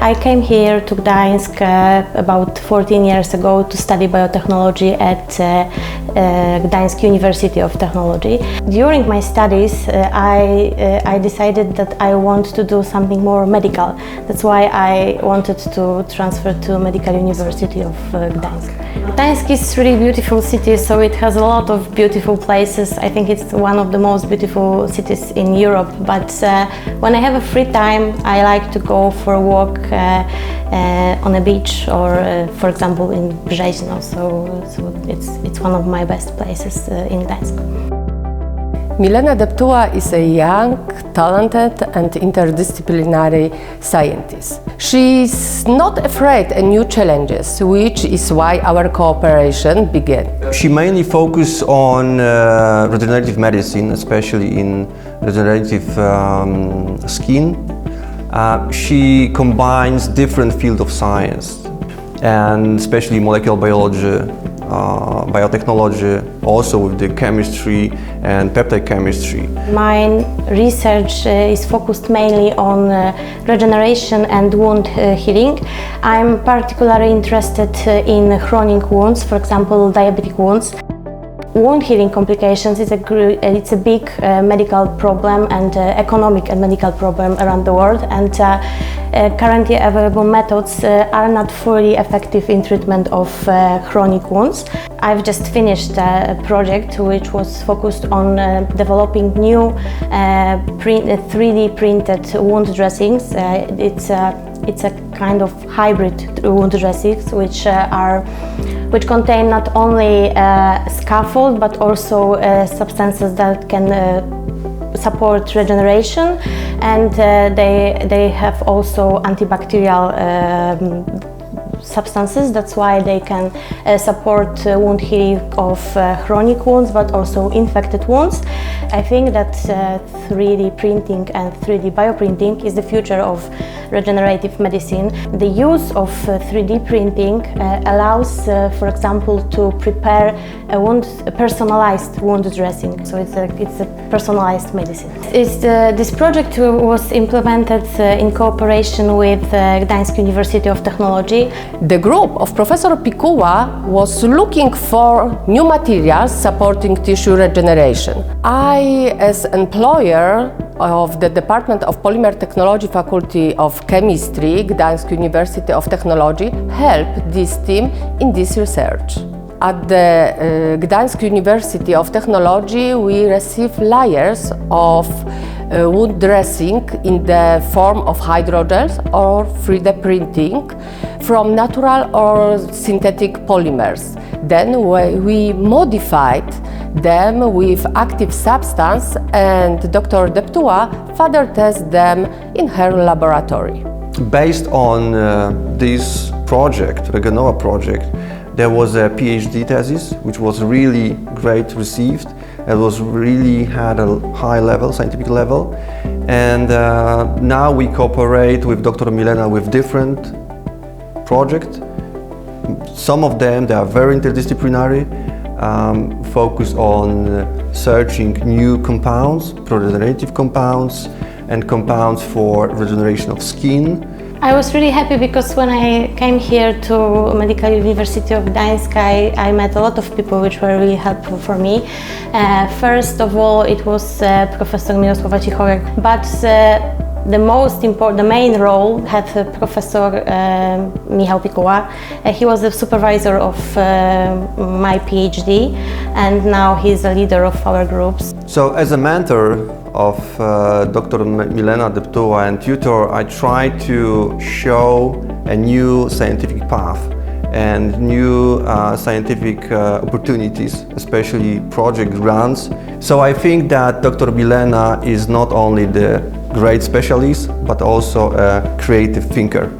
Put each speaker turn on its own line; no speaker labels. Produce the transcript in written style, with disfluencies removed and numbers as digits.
I came here to Gdańsk about 14 years ago to study biotechnology at Gdańsk University of Technology. During my studies, I decided that I want to do something more medical. That's why I wanted to transfer to Medical University of Gdańsk. Gdańsk is a really beautiful city, so it has a lot of beautiful places. I think it's one of the most beautiful cities in Europe. But when I have a free time, I like to go for a walk on a beach, or for example in Brzeźno. So it's one of my best places in Gdańsk.
Milena Deptuła is a young, talented and interdisciplinary scientist. She's not afraid of new challenges, which is why our cooperation began.
She mainly focuses on regenerative medicine, especially in regenerative skin. She combines different fields of science, and especially molecular biology, biotechnology, also with the chemistry and peptide chemistry.
My research is focused mainly on regeneration and wound healing. I'm particularly interested in chronic wounds, for example diabetic wounds. Wound healing complications it's a big medical problem and economic and medical problem around the world, and currently available methods are not fully effective in treatment of chronic wounds. I've just finished a project which was focused on developing new 3D printed wound dressings. It's a kind of hybrid wound dressings which contain not only scaffold but also substances that can support regeneration, and they have also antibacterial substances. That's why they can support wound healing of chronic wounds but also infected wounds. I think that 3D printing and 3D bioprinting is the future of regenerative medicine. The use of 3D printing allows, for example, to prepare a personalized wound dressing. So it's a personalized medicine. This project was implemented in cooperation with Gdańsk University of Technology.
The group of Professor Pikuła was looking for new materials supporting tissue regeneration. I, as employer of the Department of Polymer Technology Faculty of Chemistry, Gdańsk University of Technology, helped this team in this research. At the Gdańsk University of Technology, we receive layers of wound dressing in the form of hydrogels or 3D printing from natural or synthetic polymers. Then we modified them with active substance, and Dr. Deptuła further tested them in her laboratory. Based
on this project, Regenova project, there was a PhD thesis which was really great received. It was really had a high level, scientific level, and now we cooperate with Dr. Milena with different projects. Some of them they are very interdisciplinary, focus on searching new compounds, pro-regenerative compounds, and compounds for regeneration of skin.
I was really happy because when I came here to Medical University of Gdańsk, I met a lot of people which were really helpful for me. First of all, it was Professor Mirosława Cichorek, but the main role had Professor Michał Pikuła. He was the supervisor of my PhD, and now he's a leader of our groups.
So as a mentor of Dr. Milena Deptuła and tutor, I try to show a new scientific path and new scientific opportunities, especially project grants. So I think that Dr. Milena is not only the great specialist, but also a creative thinker.